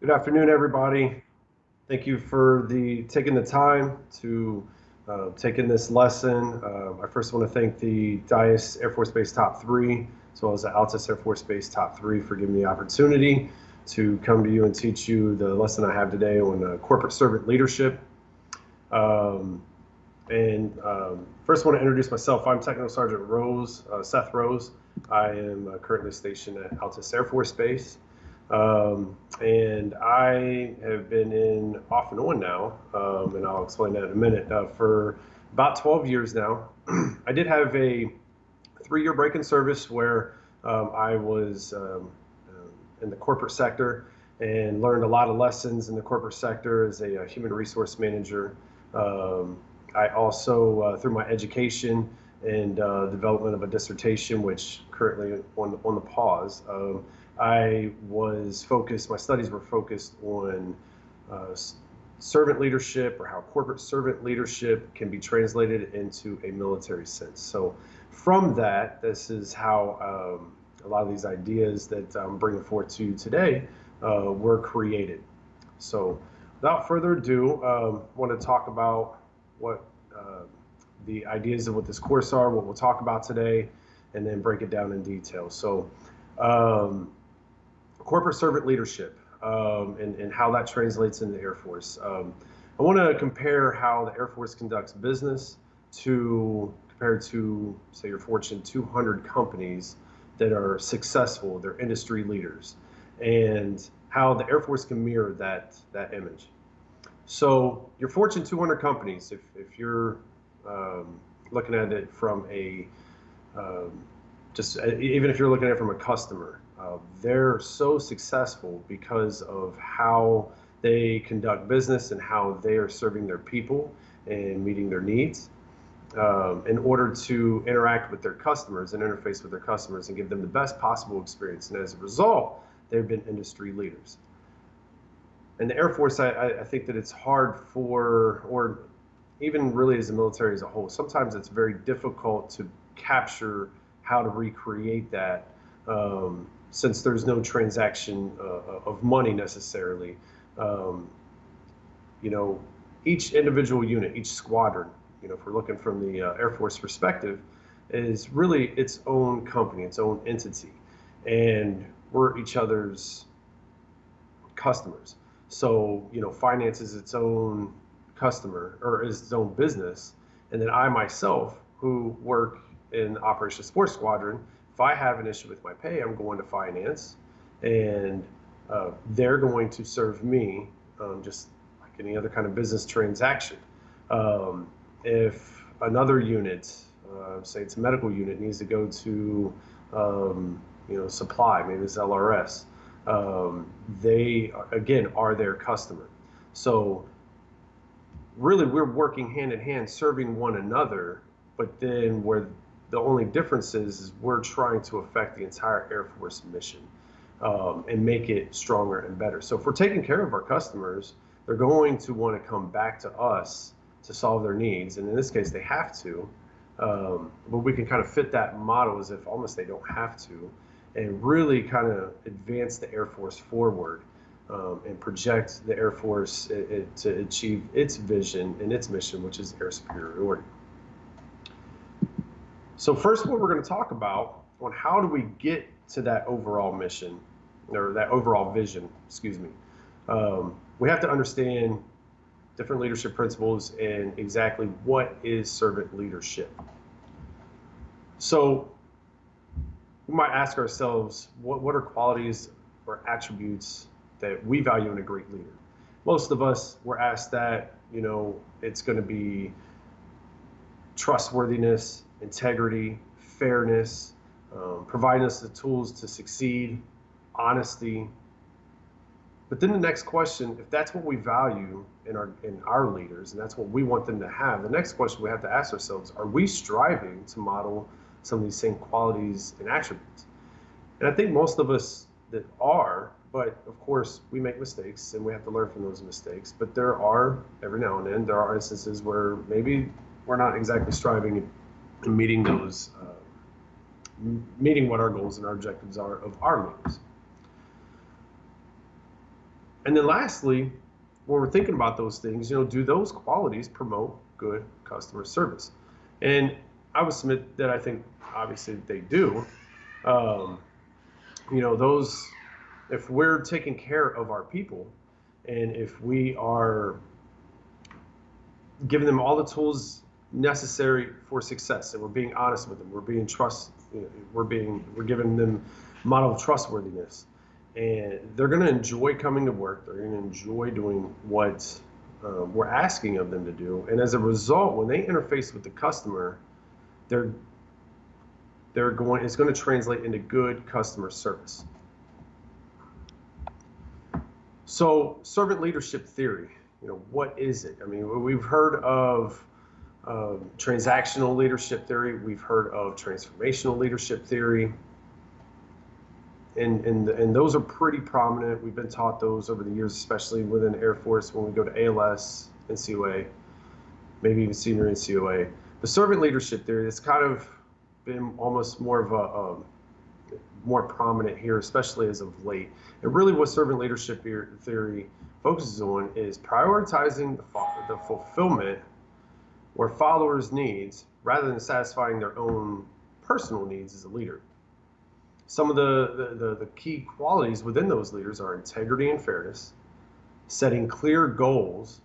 Good afternoon, everybody. Thank you for taking the time to take in this lesson. I first want to thank the Dyess Air Force Base Top 3, as well as the Altus Air Force Base Top 3 for giving me the opportunity to come to you and teach you the lesson I have today on corporate servant leadership. First, I want to introduce myself. I'm Technical Sergeant Seth Rose. I am currently stationed at Altus Air Force Base. And I have been in off and on now, and I'll explain that in a minute, for about 12 years now. I did have a 3-year break in service where I was in the corporate sector and learned a lot of lessons in the corporate sector as a human resource manager. I also, through my education and development of a dissertation, which currently on the pause, I was focused, my studies were focused on servant leadership, or how corporate servant leadership can be translated into a military sense. So from that, this is how a lot of these ideas that I'm bringing forth to you today were created. So without further ado, I want to talk about what the ideas of what this course are, what we'll talk about today, and then break it down in detail. So corporate servant leadership and how that translates in the Air Force. I want to compare how the Air Force conducts business compared to, say, your Fortune 200 companies that are successful, they're industry leaders, and how the Air Force can mirror that image. So your Fortune 200 companies, if you're looking at it from a even if you're looking at it from a customer, they're so successful because of how they conduct business and how they are serving their people and meeting their needs in order to interact with their customers and interface with their customers and give them the best possible experience. And as a result, they've been industry leaders. In the Air Force, I think that it's hard or even really as a military as a whole, sometimes it's very difficult to capture how to recreate that since there's no transaction of money necessarily. Each individual unit, each squadron, if we're looking from the Air Force perspective, is really its own company, its own entity, and we're each other's customers. So, finance is its own customer, or is its own business, and then I myself, who work in Operation Support Squadron, if I have an issue with my pay, I'm going to finance, and they're going to serve me just like any other kind of business transaction. If another unit, say it's a medical unit, needs to go to supply, maybe it's LRS, they again are their customer. So really, we're working hand in hand, serving one another, but then where the only difference is we're trying to affect the entire Air Force mission and make it stronger and better. So if we're taking care of our customers, they're going to want to come back to us to solve their needs. And in this case, they have to. But we can kind of fit that model as if almost they don't have to, and really kind of advance the Air Force forward and project the Air Force to achieve its vision and its mission, which is air superiority. So first, what we're going to talk about on how do we get to that overall mission, or that overall vision, excuse me. We have to understand different leadership principles and exactly what is servant leadership. So we might ask ourselves, what are qualities or attributes that we value in a great leader? Most of us were asked that, it's going to be trustworthiness, integrity, fairness, providing us the tools to succeed, honesty. But then the next question, if that's what we value in our leaders, and that's what we want them to have, the next question we have to ask ourselves, are we striving to model some of these same qualities and attributes? And I think most of us that are, but of course we make mistakes and we have to learn from those mistakes. But there are, every now and then, there are instances where maybe we're not exactly striving and meeting what our goals and our objectives are of our leaders. And then lastly, when we're thinking about those things, do those qualities promote good customer service? And I would submit that I think obviously they do. Um, those, if we're taking care of our people, and if we are giving them all the tools necessary for success, and we're being honest with them, we're being we're giving them model of trustworthiness, and they're going to enjoy coming to work. They're going to enjoy doing what we're asking of them to do, and as a result, when they interface with the customer, they're it's going to translate into good customer service. So, servant leadership theory, what is it? I mean, we've heard of transactional leadership theory. We've heard of transformational leadership theory. And those are pretty prominent. We've been taught those over the years, especially within the Air Force when we go to ALS, NCOA, maybe even senior NCOA. The servant leadership theory has kind of been almost more of a more prominent here, especially as of late. And really what servant leadership theory focuses on is prioritizing the fulfillment or followers' needs rather than satisfying their own personal needs as a leader. Some of the key qualities within those leaders are integrity and fairness, setting clear goals,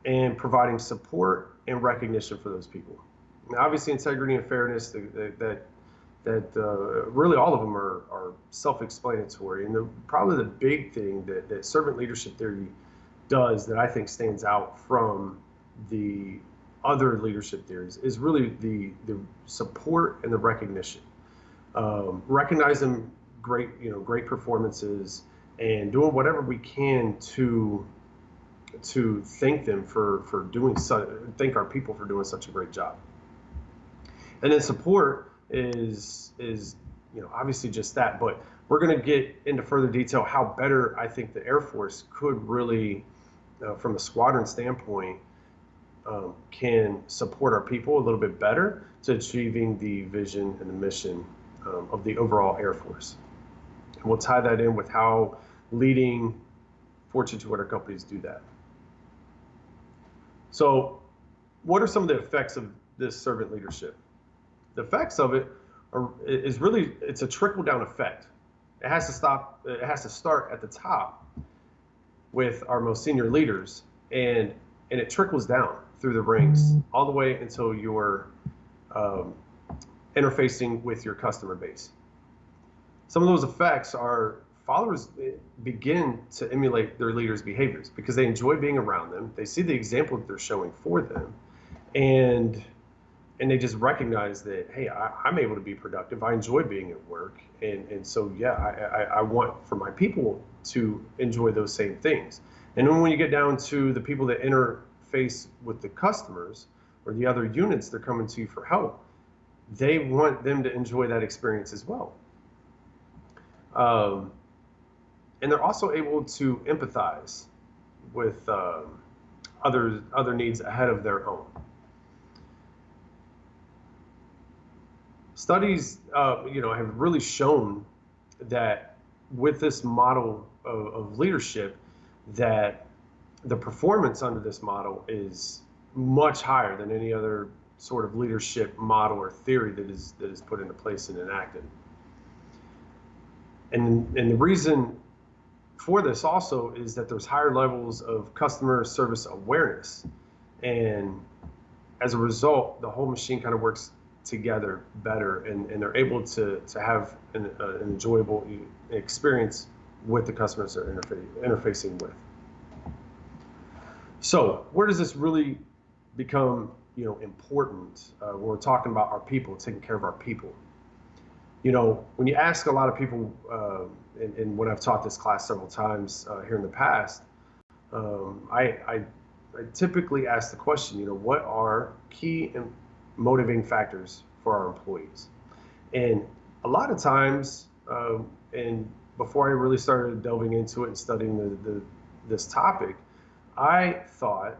and providing support and recognition for those people. Now, obviously, integrity and fairness, really all of them are self-explanatory. And probably the big thing that servant leadership theory does that I think stands out from the other leadership theories is really the support and the recognition. Recognizing great performances and doing whatever we can to thank them for doing thank our people for doing such a great job. And then support is obviously just that, but we're going to get into further detail how better I think the Air Force could really, from a squadron standpoint, can support our people a little bit better to achieving the vision and the mission of the overall Air Force. And we'll tie that in with how leading Fortune 200 companies do that. So what are some of the effects of this servant leadership? The effects of it it's a trickle-down effect. It has to start at the top with our most senior leaders, and it trickles down through the ranks all the way until you're interfacing with your customer base. Some of those effects are followers begin to emulate their leaders' behaviors because they enjoy being around them. They see the example that they're showing for them, and they just recognize that, hey, I'm able to be productive. I enjoy being at work. And so, yeah, I want for my people to enjoy those same things. And then when you get down to the people that interface with the customers or the other units they're coming to for help, they want them to enjoy that experience as well. And they're also able to empathize with other needs ahead of their own. Studies, have really shown that with this model of leadership, that the performance under this model is much higher than any other sort of leadership model or theory that is put into place and enacted. And the reason for this also is that there's higher levels of customer service awareness, and as a result, the whole machine kind of works together better, and they're able to have an enjoyable experience with the customers they're interfacing with. So where does this really become important when we're talking about our people, taking care of our people? When you ask a lot of people, and when I've taught this class several times here in the past, I typically ask the question, what are key and motivating factors for our employees? And a lot of times, and before I really started delving into it and studying this topic, I thought,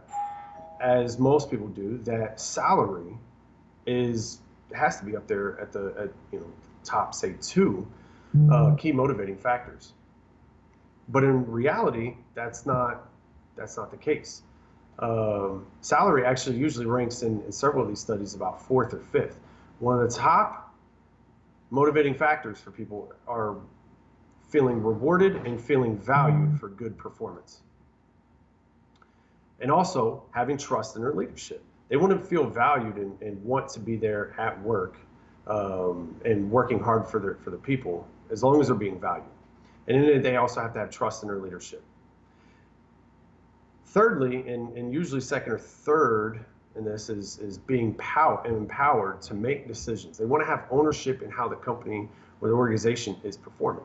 as most people do, that salary has to be up there at the top, say, two key motivating factors. But in reality, that's not the case. Salary actually usually ranks in several of these studies about fourth or fifth. One of the top motivating factors for people are feeling rewarded and feeling valued for good performance. And also having trust in their leadership. They want to feel valued and want to be there at work and working hard for the people as long as they're being valued. And they also have to have trust in their leadership. Thirdly, and usually second or third in this is being empowered to make decisions. They want to have ownership in how the company or the organization is performing.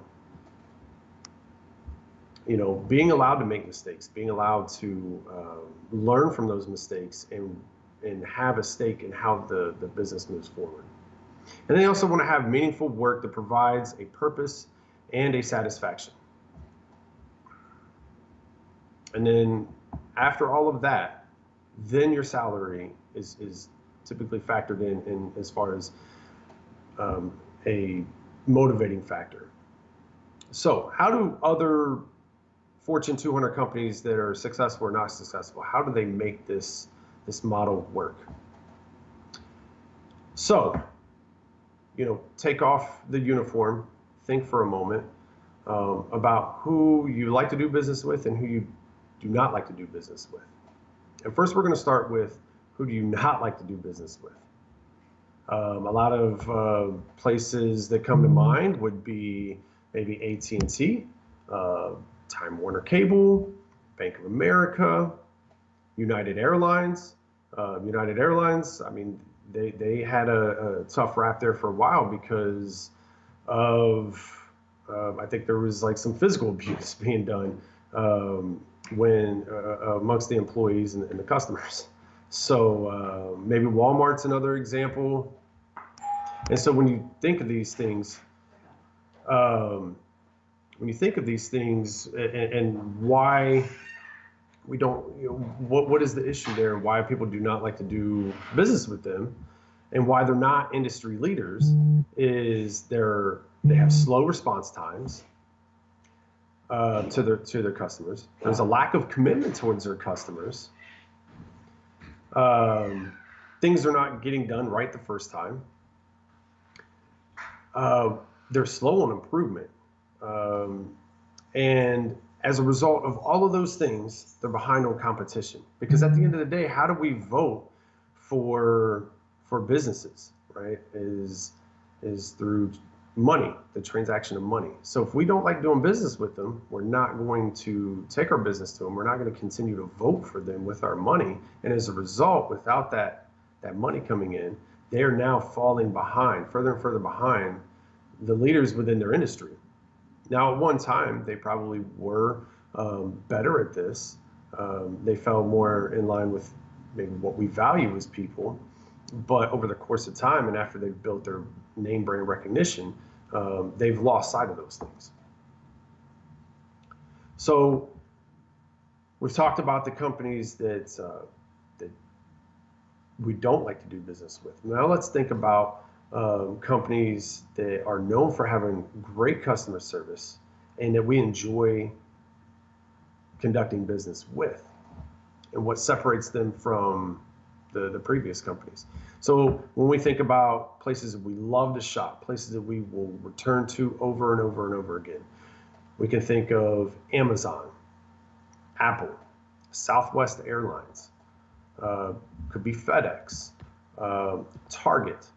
You know, being allowed to make mistakes, being allowed to learn from those mistakes and have a stake in how the business moves forward. And they also want to have meaningful work that provides a purpose and a satisfaction. And then after all of that, then your salary is typically factored in as far as a motivating factor. So how do other Fortune 200 companies that are successful or not successful, how do they make this model work? So, you know, take off the uniform, think for a moment about who you like to do business with and who you do not like to do business with. And first we're going to start with who do you not like to do business with. A lot of places that come to mind would be maybe AT&T, Time Warner Cable, Bank of America, United Airlines. United Airlines, I mean, they had a tough rap there for a while because of, I think there was like some physical abuse being done when amongst the employees and the customers. So maybe Walmart's another example. And so when you think of these things, and why we don't, you know, what is the issue there and why people do not like to do business with them and why they're not industry leaders is they have slow response times to their customers. There's a lack of commitment towards their customers. Things are not getting done right the first time. They're slow on improvement. And as a result of all of those things, they're behind on competition. Because at the end of the day, how do we vote for businesses, right? Is through money, the transaction of money. So if we don't like doing business with them, we're not going to take our business to them. We're not going to continue to vote for them with our money. And as a result, without that money coming in, they are now falling behind, further and further behind the leaders within their industry. Now, at one time, they probably were better at this. They fell more in line with maybe what we value as people. But over the course of time, and after they've built their name brand recognition, they've lost sight of those things. So we've talked about the companies that we don't like to do business with. Now let's think about companies that are known for having great customer service and that we enjoy conducting business with, and what separates them from the previous companies. So when we think about places that we love to shop, places that we will return to over and over and over again, we can think of Amazon, Apple, Southwest Airlines, could be FedEx, Target.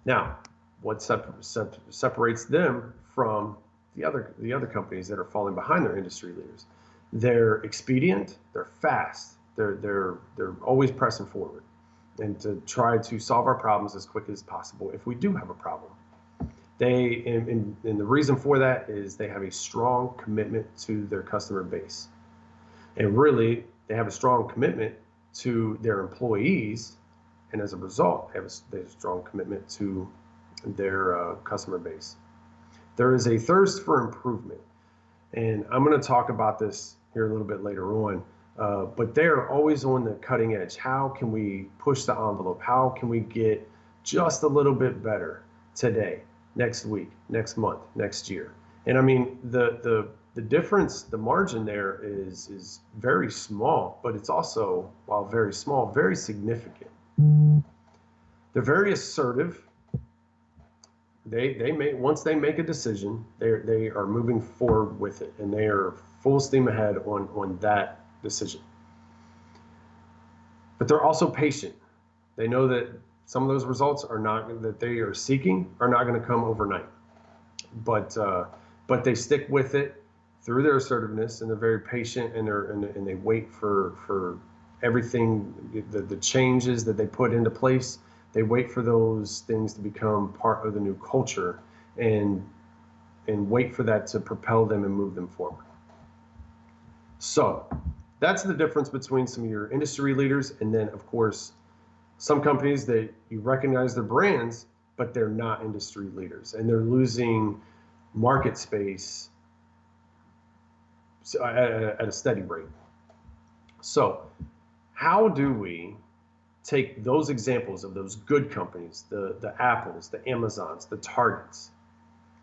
Now, what separates them from the other companies that are falling behind their industry leaders? They're expedient, they're fast, they're always pressing forward and to try to solve our problems as quick as possible if we do have a problem. And the reason for that is they have a strong commitment to their customer base. And really, they have a strong commitment to their employees, and as a result, they have a strong commitment to their customer base. There is a thirst for improvement, and I'm going to talk about this here a little bit later on, but they're always on the cutting edge. How can we push the envelope? How can we get just a little bit better today, next week, next month, next year? And I mean, the the difference, the margin there is very small, but it's also, while very small, very significant. They're very assertive. Once they make a decision, they are moving forward with it, and they are full steam ahead on that decision. But they're also patient. They know that some of those results that they are seeking are not going to come overnight. But they stick with it through their assertiveness, and they're very patient, and they wait for everything, the changes that they put into place. They wait for those things to become part of the new culture, and wait for that to propel them and move them forward. So that's the difference between some of your industry leaders, and then of course some companies that you recognize their brands, but they're not industry leaders, and they're losing market space at a steady rate. So how do we take those examples of those good companies, the Apples, the Amazons, the Targets?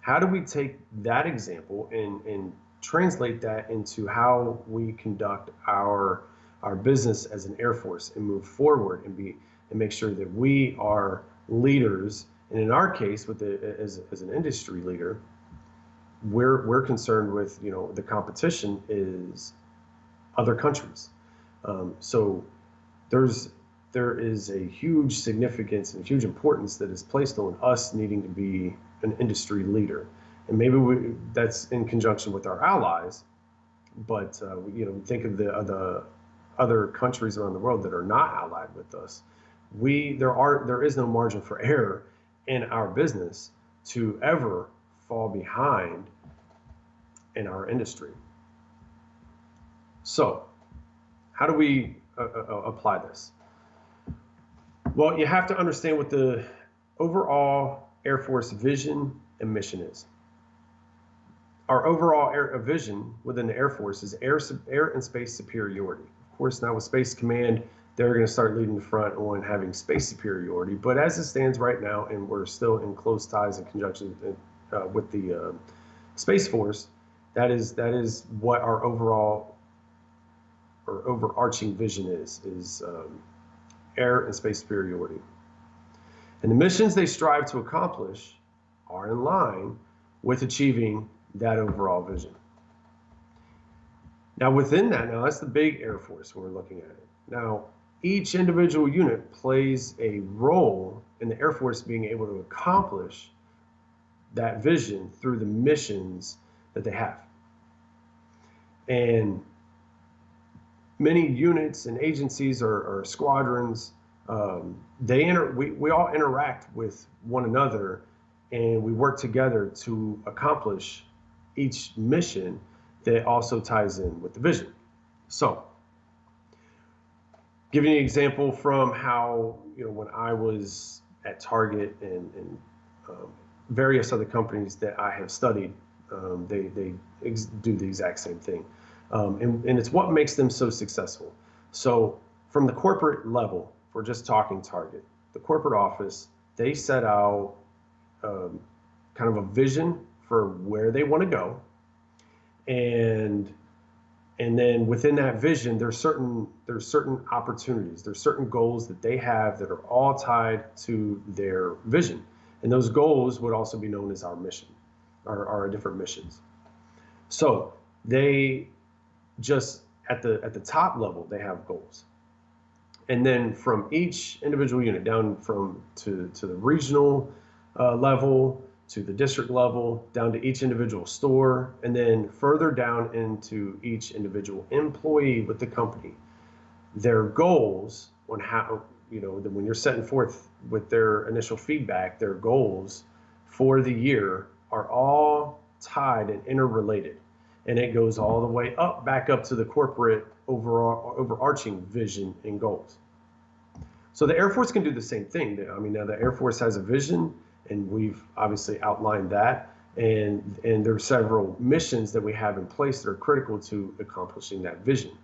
How do we take that example and translate that into how we conduct our business as an Air Force, and move forward and make sure that we are leaders? And in our case, as an industry leader, we're concerned with, the competition is other countries. So there is a huge significance and huge importance that is placed on us needing to be an industry leader. And maybe that's in conjunction with our allies, but think of the other countries around the world that are not allied with us. There is no margin for error in our business to ever fall behind in our industry. So how do we apply this? Well, you have to understand what the overall Air Force vision and mission is. Our overall vision within the Air Force is air and space superiority. Of course, now with Space Command, they're going to start leading the front on having space superiority. But as it stands right now, and we're still in close ties and conjunction with the Space Force, that is what our overall or overarching vision is air and space superiority. And the missions they strive to accomplish are in line with achieving that overall vision. Now within that, that's the big Air Force when we're looking at it. Now, each individual unit plays a role in the Air Force being able to accomplish that vision through the missions that they have. And many units and agencies or squadrons, we all interact with one another, and we work together to accomplish each mission that also ties in with the vision. So, giving you an example from how, when I was at Target and various other companies that I have studied, they do the exact same thing. And it's what makes them so successful. So from the corporate level, if we're just talking Target, the corporate office, they set out kind of a vision for where they want to go. And then within that vision, there's certain opportunities, there's certain goals that they have that are all tied to their vision. And those goals would also be known as our mission, our different missions. So they just at the top level, they have goals. And then from each individual unit down to the regional level, to the district level, down to each individual store, and then further down into each individual employee with the company, their goals on how, when you're setting forth with their initial feedback, their goals for the year are all tied and interrelated. And it goes all the way back up to the corporate overarching vision and goals. So the Air Force can do the same thing. Now the Air Force has a vision, and we've obviously outlined that. And there are several missions that we have in place that are critical to accomplishing that vision.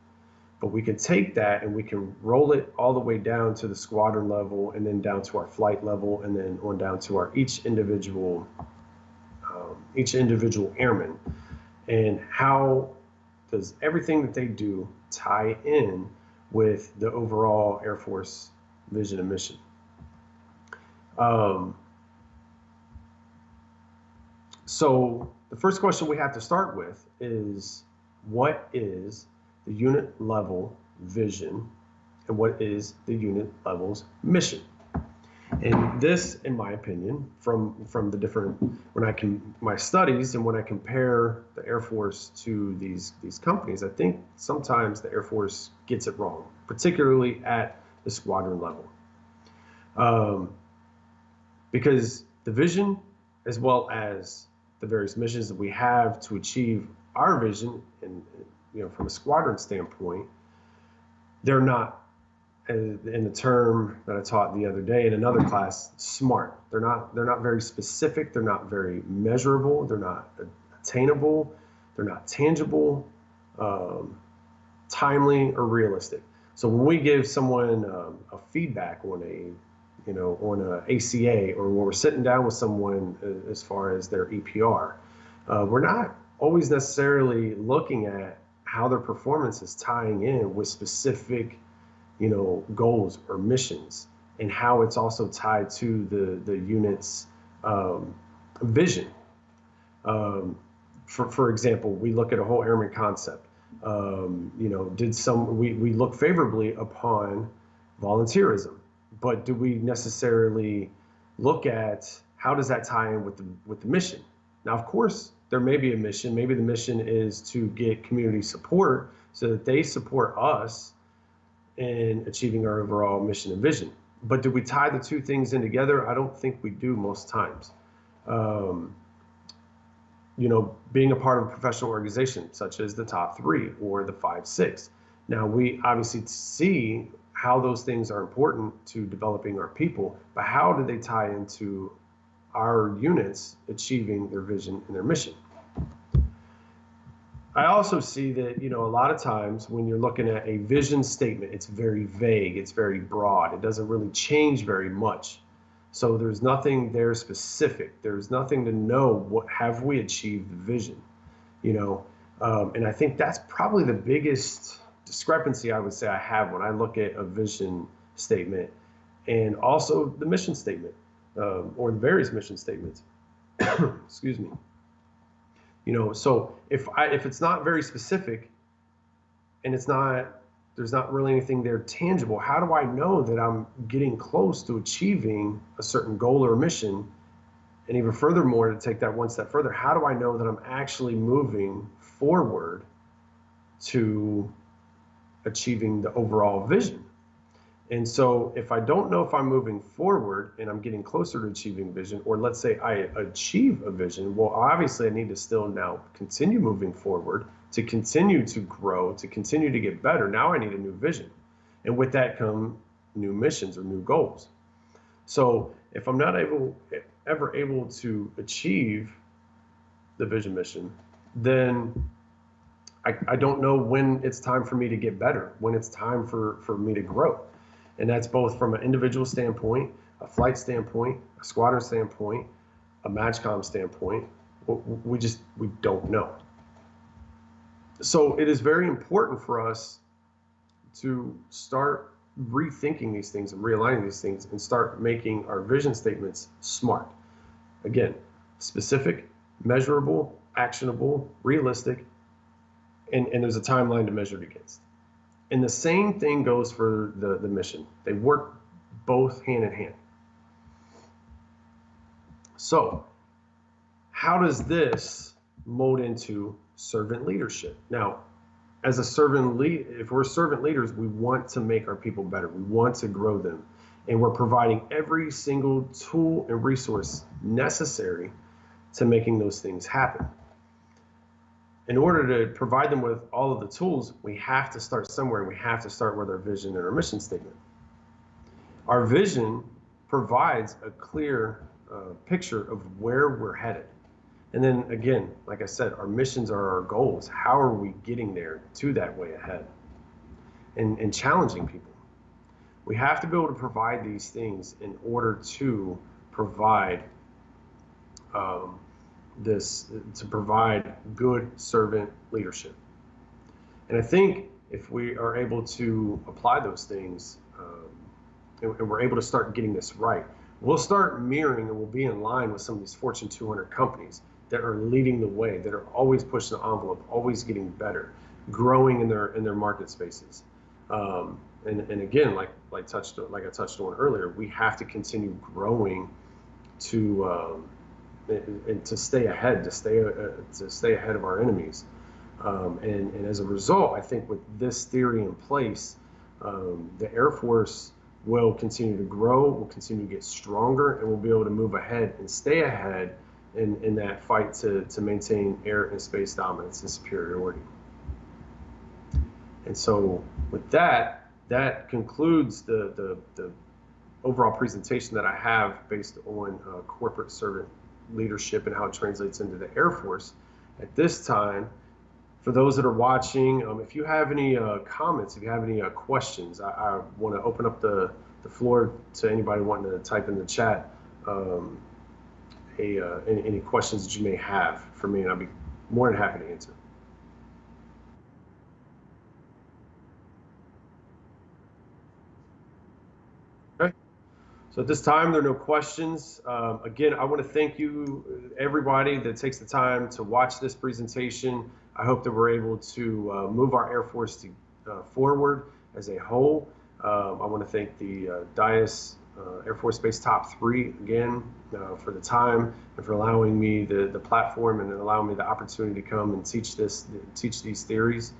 But we can take that and we can roll it all the way down to the squadron level, and then down to our flight level, and then on down to our each individual airman. And how does everything that they do tie in with the overall Air Force vision and mission? So the first question we have to start with is, what is the unit level vision and what is the unit level's mission? And this, in my opinion, from the different, my studies and when I compare the Air Force to these companies, I think sometimes the Air Force gets it wrong, particularly at the squadron level. Because the vision, as well as the various missions that we have to achieve our vision, and from a squadron standpoint, they're not, in the term that I taught the other day in another class, smart. They're not very specific. They're not very measurable. They're not attainable. They're not tangible, timely, or realistic. So when we give someone a feedback on on a ACA, or when we're sitting down with someone as far as their EPR, we're not always necessarily looking at how their performance is tying in with specific goals or missions, and how it's also tied to the unit's vision. For example, we look at a whole airman concept. We look favorably upon volunteerism, but do we necessarily look at how does that tie in with the mission? Now, of course, there may be a mission. Maybe the mission is to get community support so that they support us in achieving our overall mission and vision. But do we tie the two things in together? I don't think we do most times. Being a part of a professional organization such as the Top 3 or the 5-6. Now, we obviously see how those things are important to developing our people, but how do they tie into our units achieving their vision and their mission? I also see that, a lot of times when you're looking at a vision statement, it's very vague, it's very broad, it doesn't really change very much. So there's nothing there specific. There's nothing to know what have we achieved the vision, and I think that's probably the biggest discrepancy I would say I have when I look at a vision statement and also the mission statement, or the various mission statements. Excuse me. So if it's not very specific and there's not really anything there tangible, how do I know that I'm getting close to achieving a certain goal or mission? And even furthermore, to take that one step further, how do I know that I'm actually moving forward to achieving the overall vision? And so if I don't know if I'm moving forward and I'm getting closer to achieving vision, or let's say I achieve a vision, well, obviously I need to still now continue moving forward, to continue to grow, to continue to get better. Now I need a new vision. And with that come new missions or new goals. So if I'm not ever able to achieve the vision mission, then I don't know when it's time for me to get better, when it's time for me to grow. And that's both from an individual standpoint, a flight standpoint, a squadron standpoint, a MAJCOM standpoint. We don't know. So it is very important for us to start rethinking these things and realigning these things and start making our vision statements smart. Again, specific, measurable, actionable, realistic, and there's a timeline to measure it against. And the same thing goes for the mission. They work both hand in hand. So how does this mold into servant leadership? Now, as a servant lead, if we're servant leaders, we want to make our people better. We want to grow them. And we're providing every single tool and resource necessary to making those things happen. In order to provide them with all of the tools, we have to start somewhere, and we have to start with our vision and our mission statement. Our vision provides a clear picture of where we're headed. And then again, like I said, our missions are our goals. How are we getting there to that way ahead? And challenging people. We have to be able to provide these things in order to provide to provide good servant leadership. And I think if we are able to apply those things, and we're able to start getting this right, we'll start mirroring and we'll be in line with some of these Fortune 200 companies that are leading the way, that are always pushing the envelope, always getting better, growing in their market spaces. And again, like I touched on earlier, we have to continue growing to and to stay ahead, to stay ahead of our enemies. And as a result, I think with this theory in place, the Air Force will continue to grow, will continue to get stronger, and we'll be able to move ahead and stay ahead in that fight to maintain air and space dominance and superiority. And so with that, that concludes the overall presentation that I have based on corporate servant leadership and how it translates into the Air Force. At this time, for those that are watching, if you have any comments, if you have any questions, I want to open up the floor to anybody wanting to type in the chat any questions that you may have for me, and I'll be more than happy to answer. Okay. So at this time, there are no questions. Again, I want to thank you, everybody that takes the time to watch this presentation. I hope that we're able to move our Air Force forward as a whole. I want to thank the Dyess Air Force Base Top 3 again for the time and for allowing me the platform and allowing me the opportunity to come and teach these theories,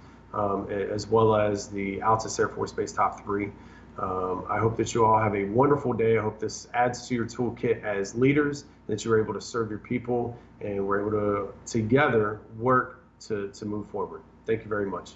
as well as the Altus Air Force Base Top 3. I hope that you all have a wonderful day. I hope this adds to your toolkit as leaders, that you're able to serve your people, and we're able to together work to move forward. Thank you very much.